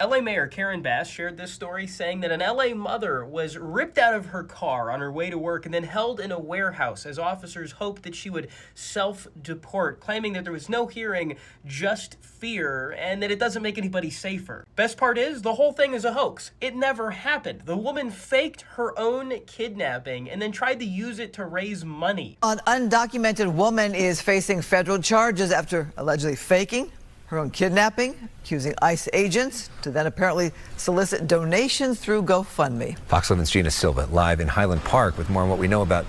LA Mayor Karen Bass shared this story saying that an LA mother was ripped out of her car on her way to work and then held in a warehouse as officers hoped that she would self-deport, claiming that there was no hearing, just fear, and that it doesn't make anybody safer. Best part is, the whole thing is a hoax. It never happened. The woman faked her own kidnapping and then tried to use it to raise money. An undocumented woman is facing federal charges after allegedly faking her own kidnapping, accusing ICE agents to then apparently solicit donations through GoFundMe. Fox 11's Gina Silva live in Highland Park with more on what we know about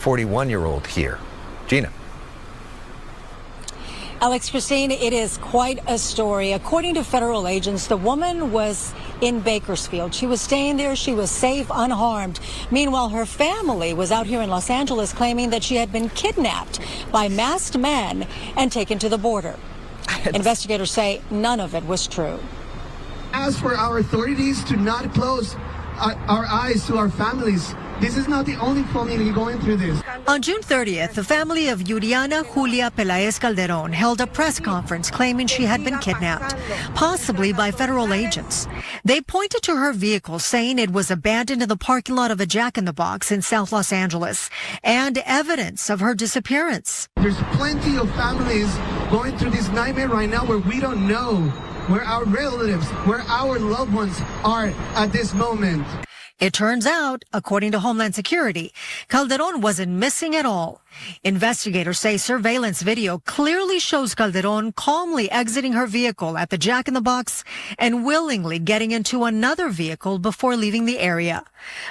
41-year-old here. Gina. Alex, Christine, it is quite a story. According to federal agents, the woman was in Bakersfield. She was staying there. She was safe, unharmed. Meanwhile, her family was out here in Los Angeles claiming that she had been kidnapped by masked men and taken to the border. Investigators say none of it was true. Ask for our authorities to not close our eyes to our families. This is not the only family going through this. On June 30th, the family of Juliana Julia Pelaez Calderon held a press conference claiming she had been kidnapped, possibly by federal agents. They pointed to her vehicle, saying it was abandoned in the parking lot of a Jack in the Box in South Los Angeles, and evidence of her disappearance. There's plenty of families going through this nightmare right now where we don't know where our relatives, where our loved ones are at this moment. It turns out, according to Homeland Security, Calderon wasn't missing at all. Investigators say surveillance video clearly shows Calderon calmly exiting her vehicle at the Jack in the Box and willingly getting into another vehicle before leaving the area.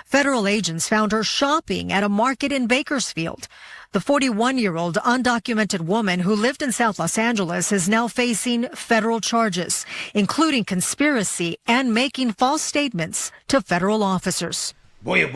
Federal agents found her shopping at a market in Bakersfield. The 41-year-old undocumented woman who lived in South Los Angeles is now facing federal charges, including conspiracy and making false statements to federal officers. Boy.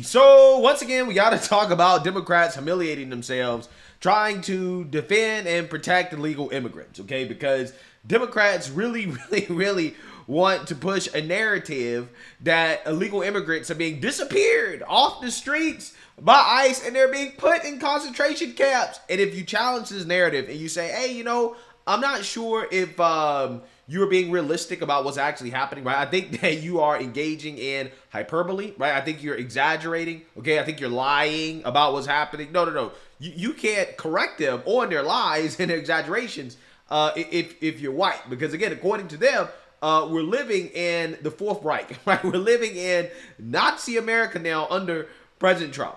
So once again, we got to talk about Democrats humiliating themselves, trying to defend and protect illegal immigrants, okay? Because Democrats really want to push a narrative that illegal immigrants are being disappeared off the streets by ICE and they're being put in concentration camps. And if you challenge this narrative and you say, hey, you know, I'm not sure if you are being realistic about what's actually happening, right? I think that you are engaging in hyperbole, right? I think you're exaggerating, okay? I think you're lying about what's happening. No. You can't correct them on their lies and their exaggerations if you're white. Because again, according to them, we're living in the Fourth Reich, right? We're living in Nazi America now under President Trump.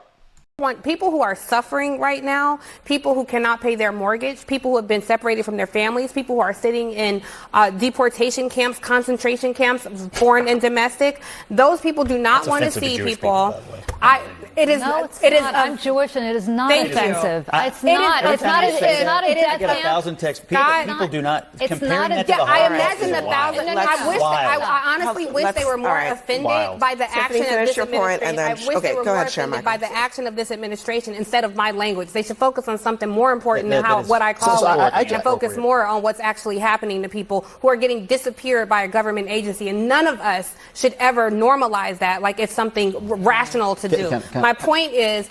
Want people who are suffering right now, people who cannot pay their mortgage, people who have been separated from their families, people who are sitting in deportation camps, concentration camps, foreign and domestic. Those people do not want to see people. It is. I'm Jewish, and it is not offensive. It's not. It's not a death camp. 1,000 texts. People do not. It's not a death. I imagine 1,000. I honestly wish they were more offended by the action of this administration. I wish they were more offended by the action of this administration instead of my language. They should focus on something more important than what I call it, and focus more on what's actually happening to people who are getting disappeared by a government agency. And none of us should ever normalize that like it's something rational to do. My point is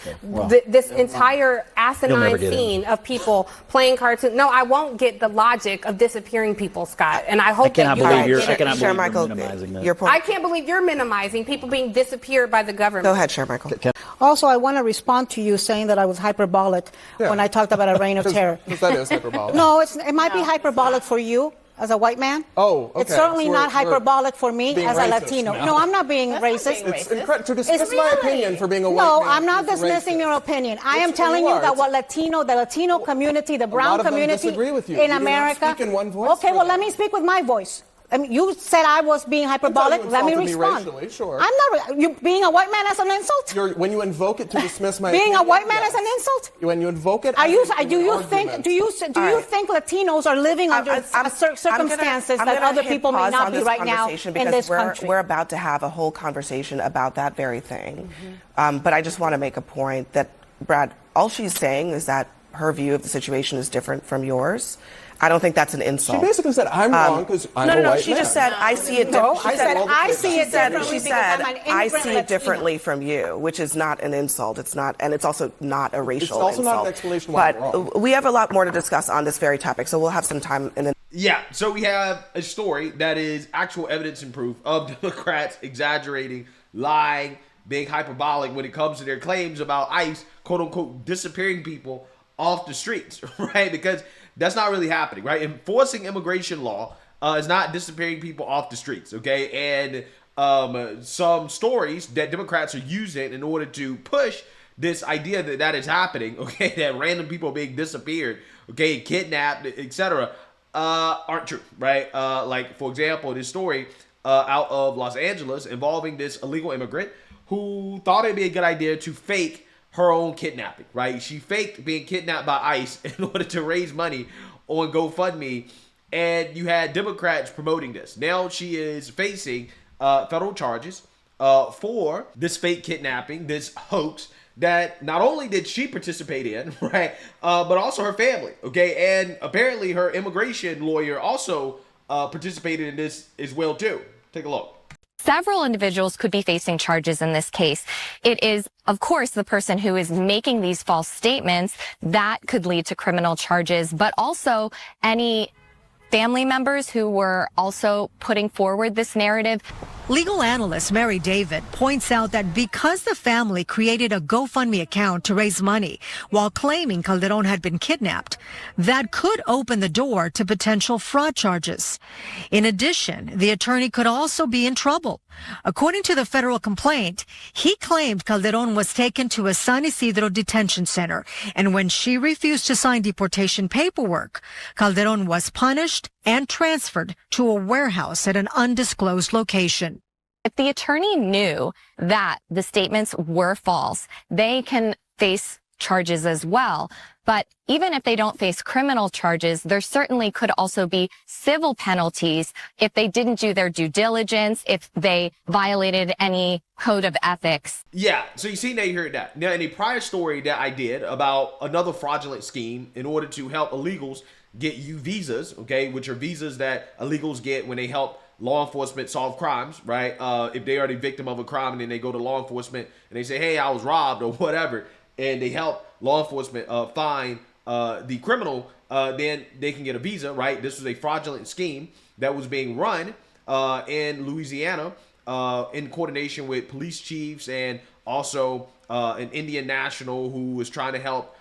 this entire asinine scene of people playing cartoons. No, I won't get the logic of disappearing people, Scott. And I hope that you I cannot believe you're minimizing that. I can't believe you're minimizing people being disappeared by the government. Go ahead, Chair Michael. Also, I want to respond to you saying that I was hyperbolic when I talked about a reign of terror. Because that is hyperbolic. No, it might be hyperbolic for you as a white man. Oh, okay. It's certainly not hyperbolic for me as a Latino. No, I'm not being racist. It's incredible to dismiss my opinion for being a white man. No, I'm not dismissing your opinion. I am telling you that the Latino community, the brown community in America. Speak in one voice. Okay, well, let me speak with my voice. I mean, you said I was being hyperbolic. Let me respond. Racially, sure. I'm not. You being a white man as an insult. When you invoke it to dismiss my being opinion, a white man as an insult. When you invoke it, do you think Latinos are living under circumstances that other people may not be right now in this country? We're about to have a whole conversation about that very thing. But I just want to make a point that, Brad, all she's saying is that her view of the situation is different from yours. I don't think that's an insult. She basically said I'm wrong because I'm a white man. She just said I see it. She said I see it differently from you, which is not an insult. It's not, and it's also not a racial insult. It's also not an explanation why I'm wrong. But we have a lot more to discuss on this very topic, so we'll have some time in Yeah, so we have a story that is actual evidence and proof of Democrats exaggerating, lying, being hyperbolic when it comes to their claims about ICE, quote unquote, disappearing people off the streets, right? Because that's not really happening, right? Enforcing immigration law is not disappearing people off the streets, okay? And some stories that Democrats are using in order to push this idea that that is happening, okay, that random people are being disappeared, okay, kidnapped, etc., aren't true, right? Like, for example, this story out of Los Angeles involving this illegal immigrant who thought it'd be a good idea to fake her own kidnapping, right? She faked being kidnapped by ICE in order to raise money on GoFundMe, and you had Democrats promoting this. Now she is facing federal charges for this fake kidnapping, this hoax that not only did she participate in, right, but also her family, okay? And apparently her immigration lawyer also participated in this as well, too. Take a look. Several individuals could be facing charges in this case. It is, of course, the person who is making these false statements that could lead to criminal charges, but also any family members who were also putting forward this narrative. Legal analyst Mary David points out that because the family created a GoFundMe account to raise money while claiming Calderon had been kidnapped, that could open the door to potential fraud charges. In addition, the attorney could also be in trouble. According to the federal complaint, he claimed Calderon was taken to a San Isidro detention center, and when she refused to sign deportation paperwork, Calderon was punished and transferred to a warehouse at an undisclosed location. If the attorney knew that the statements were false, they can face charges as well. But even if they don't face criminal charges, there certainly could also be civil penalties if they didn't do their due diligence, if they violated any code of ethics. Yeah, so you see, now you heard that. Now, in a prior story that I did about another fraudulent scheme in order to help illegals get U visas, okay, which are visas that illegals get when they help law enforcement solve crimes, right? If they are the victim of a crime and then they go to law enforcement and they say, hey, I was robbed or whatever, and they help law enforcement find the criminal, then they can get a visa, right? This was a fraudulent scheme that was being run in Louisiana in coordination with police chiefs and also an Indian national who was trying to help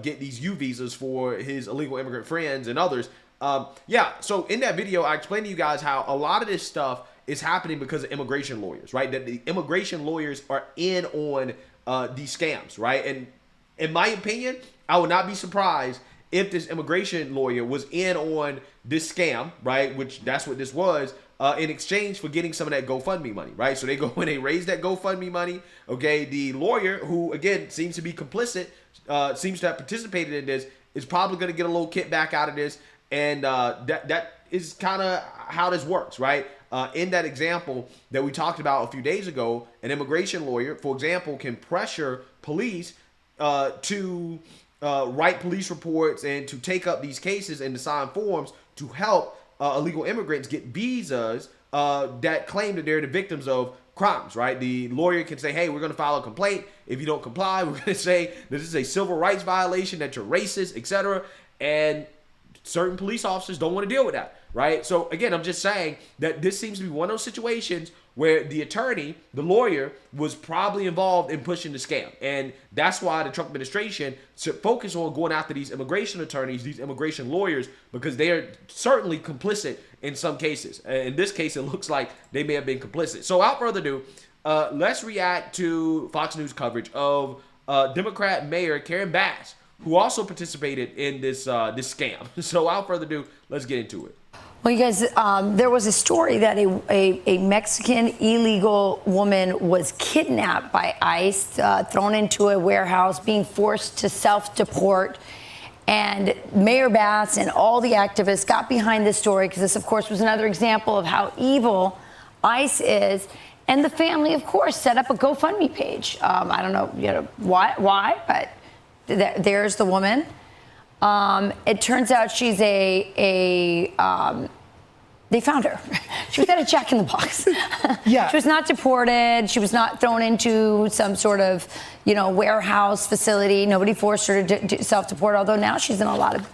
get these U visas for his illegal immigrant friends and others. Yeah, so in that video, I explained to you guys how a lot of this stuff is happening because of immigration lawyers, right? That the immigration lawyers are in on these scams, right? And in my opinion, I would not be surprised if this immigration lawyer was in on this scam, right? Which that's what this was, in exchange for getting some of that GoFundMe money, right? So they go and they raise that GoFundMe money, okay? The lawyer, who again seems to be complicit, seems to have participated in this, is probably going to get a little kickback out of this. And that is kind of how this works, right? In that example that we talked about a few days ago, an immigration lawyer, for example, can pressure police to write police reports and to take up these cases and to sign forms to help illegal immigrants get visas that claim that they're the victims of crimes, right? The lawyer can say, hey, we're going to file a complaint. If you don't comply, we're going to say this is a civil rights violation, that you're racist, etc. And certain police officers don't want to deal with that, right? So again, I'm just saying that this seems to be one of those situations where the attorney, the lawyer, was probably involved in pushing the scam. And that's why the Trump administration should focus on going after these immigration attorneys, these immigration lawyers, because they are certainly complicit in some cases. In this case, it looks like they may have been complicit. So without further ado, let's react to Fox News coverage of Democrat Mayor Karen Bass, who also participated in this this scam. So without further ado, let's get into it. Well, you guys, there was a story that a Mexican illegal woman was kidnapped by ICE, thrown into a warehouse, being forced to self-deport. And Mayor Bass and all the activists got behind this story because this, of course, was another example of how evil ICE is. And the family, of course, set up a GoFundMe page. I don't know, why, but there's the woman. It turns out she's they found her. She was at a Jack in the Box. Yeah. She was not deported. She was not thrown into some sort of, warehouse facility. Nobody forced her to self-deport, although now she's in a lot of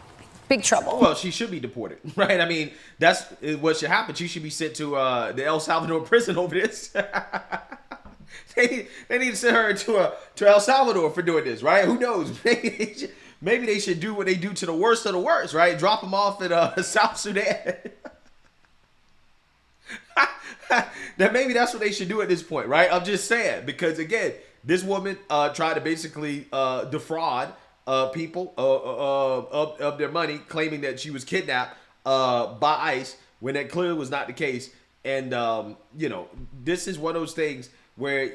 big trouble. Well, she should be deported, right? I mean, that's what should happen. She should be sent to the El Salvador prison over this. They need to send her to El Salvador for doing this, right? Who knows? Maybe they should do what they do to the worst of the worst, right? Drop them off at South Sudan. That maybe that's what they should do at this point, right? I'm just saying, because again, this woman tried to basically defraud people of their money, claiming that she was kidnapped by ICE when that clearly was not the case. And you know, this is one of those things where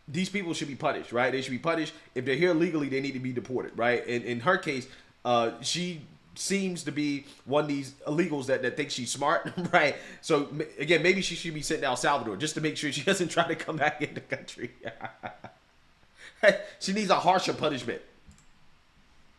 these people should be punished, right? They should be punished. If they're here legally, they need to be deported, right? In her case, she seems to be one of these illegals that think she's smart, right? So again, maybe she should be sent to El Salvador just to make sure she doesn't try to come back in the country. She needs a harsher punishment.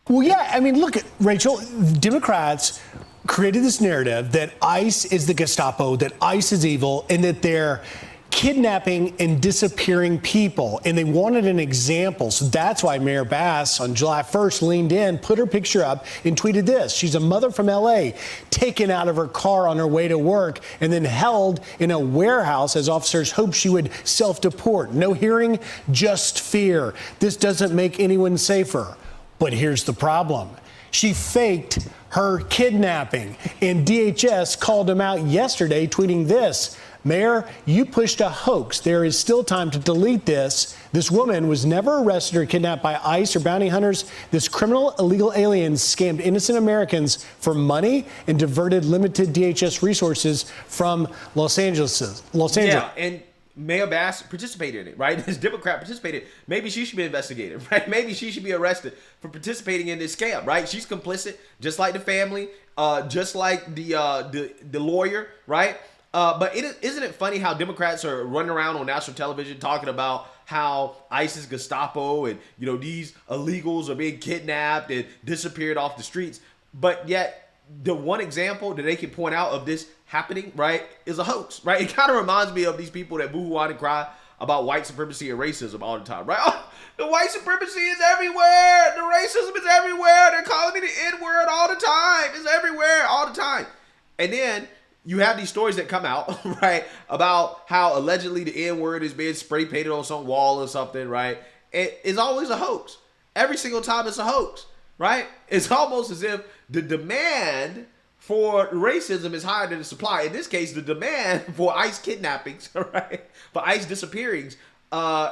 Well, yeah, I mean, look, Rachel, Democrats created this narrative that ICE is the Gestapo, that ICE is evil, and that they're kidnapping and disappearing people, and they wanted an example. So that's why Mayor Bass on July 1st leaned in, put her picture up, and tweeted this. She's a mother from LA, taken out of her car on her way to work and then held in a warehouse as officers hoped she would self-deport. No hearing, just fear. This doesn't make anyone safer. But here's the problem. She faked her kidnapping, and DHS called him out yesterday, tweeting this. Mayor, you pushed a hoax. There is still time to delete this. This woman was never arrested or kidnapped by ICE or bounty hunters. This criminal illegal alien scammed innocent Americans for money and diverted limited DHS resources from Los Angeles. Yeah, and Mayor Bass participated in it, right? This Democrat participated. Maybe she should be investigated, right? Maybe she should be arrested for participating in this scam, right? She's complicit, just like the family, just like the lawyer, right? But isn't it funny how Democrats are running around on national television talking about how ICE is Gestapo and, you know, these illegals are being kidnapped and disappeared off the streets. But yet the one example that they can point out of this happening, right, is a hoax, right? It kind of reminds me of these people that boo-hoo and cry about white supremacy and racism all the time, right? Oh, the white supremacy is everywhere. The racism is everywhere. They're calling me the N-word all the time. It's everywhere all the time. And then you have these stories that come out, right, about how allegedly the N-word is being spray painted on some wall or something, right? It's always a hoax. Every single time it's a hoax, right? It's almost as if the demand for racism is higher than the supply. In this case, the demand for ICE kidnappings, right, for ICE disappearings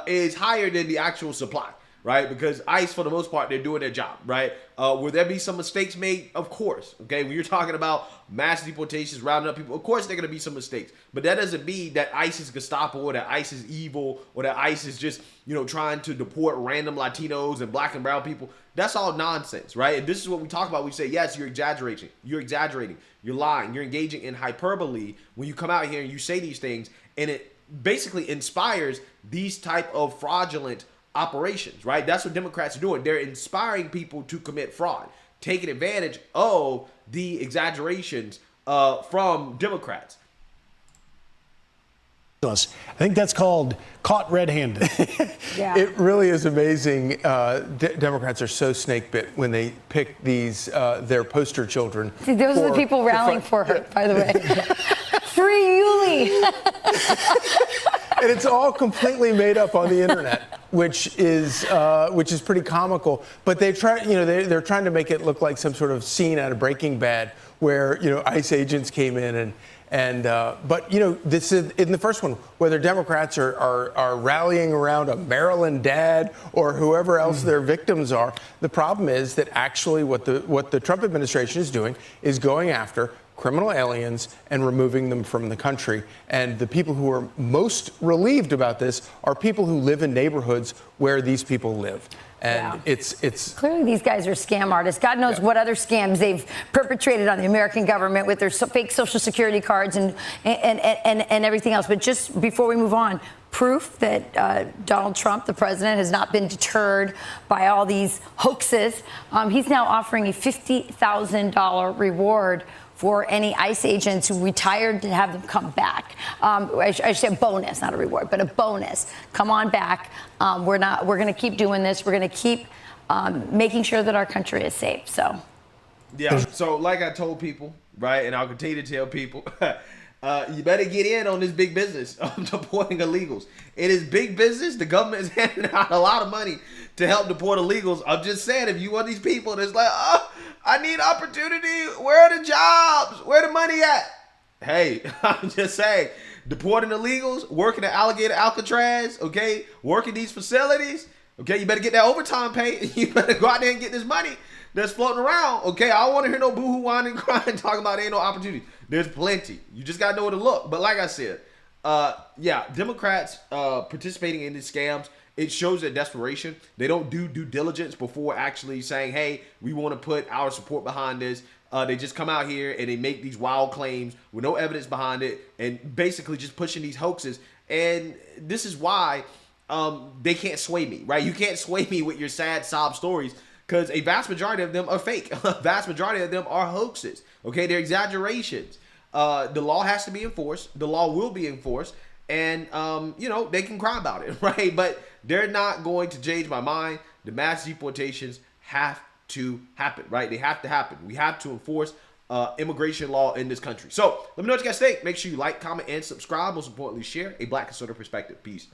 is higher than the actual supply. Right? Because ICE, for the most part, they're doing their job, right? Will there be some mistakes made? Of course. Okay. When you're talking about mass deportations, rounding up people, of course there are going to be some mistakes. But that doesn't mean that ICE is Gestapo or that ICE is evil or that ICE is just, you know, trying to deport random Latinos and black and brown people. That's all nonsense, right? And this is what we talk about. We say, yes, you're exaggerating. You're exaggerating. You're lying. You're engaging in hyperbole when you come out here and you say these things. And it basically inspires these type of fraudulent operations, right? That's what Democrats are doing. They're inspiring people to commit fraud, taking advantage of the exaggerations from Democrats. I think that's called caught red-handed. Yeah. It really is amazing. Democrats are so snake-bit when they pick these their poster children. See, those are the people rallying for her, by the way. Free Yuli. And it's all completely made up on the internet, which is pretty comical. But they're trying to make it look like some sort of scene out of Breaking Bad, where ICE agents came in but this is in the first one, whether Democrats are rallying around a Maryland dad or whoever else their victims are. The problem is that actually what the Trump administration is doing is going after criminal aliens and removing them from the country. And the people who are most relieved about this are people who live in neighborhoods where these people live. And it's clearly these guys are scam artists. God knows what other scams they've perpetrated on the American government with their fake Social Security cards and everything else. But just before we move on, proof that Donald Trump, the president, has not been deterred by all these hoaxes. He's now offering a $50,000 reward for any ICE agents who retired to have them come back. I should say a bonus, not a reward, but a bonus. Come on back. We're going to keep doing this. We're going to keep making sure that our country is safe. So Yeah. So like I told people, right, and I'll continue to tell people, you better get in on this big business of deporting illegals. It is big business. The government is handing out a lot of money to help deport illegals. I'm just saying, if you want these people that's like, oh, I need opportunity. Where are the jobs? Where the money at? Hey, I'm just saying, deporting illegals, working at Alligator Alcatraz, okay, working these facilities, okay, you better get that overtime pay. You better go out there and get this money that's floating around, okay? I don't want to hear no boohoo, whining, crying, talking about ain't no opportunity. There's plenty. You just got to know where to look. But like I said, yeah, Democrats participating in these scams, it shows their desperation. They don't do due diligence before actually saying, hey, we want to put our support behind this. They just come out here and they make these wild claims with no evidence behind it and basically just pushing these hoaxes. And this is why they can't sway me, right? You can't sway me with your sad sob stories because a vast majority of them are fake. A vast majority of them are hoaxes, okay? They're exaggerations. The law has to be enforced. The law will be enforced. And, you know, they can cry about it, right? But they're not going to change my mind. The mass deportations have to happen, right? They have to happen. We have to enforce immigration law in this country. So let me know what you guys think. Make sure you like, comment, and subscribe. Most importantly, share a Black conservative perspective. Peace.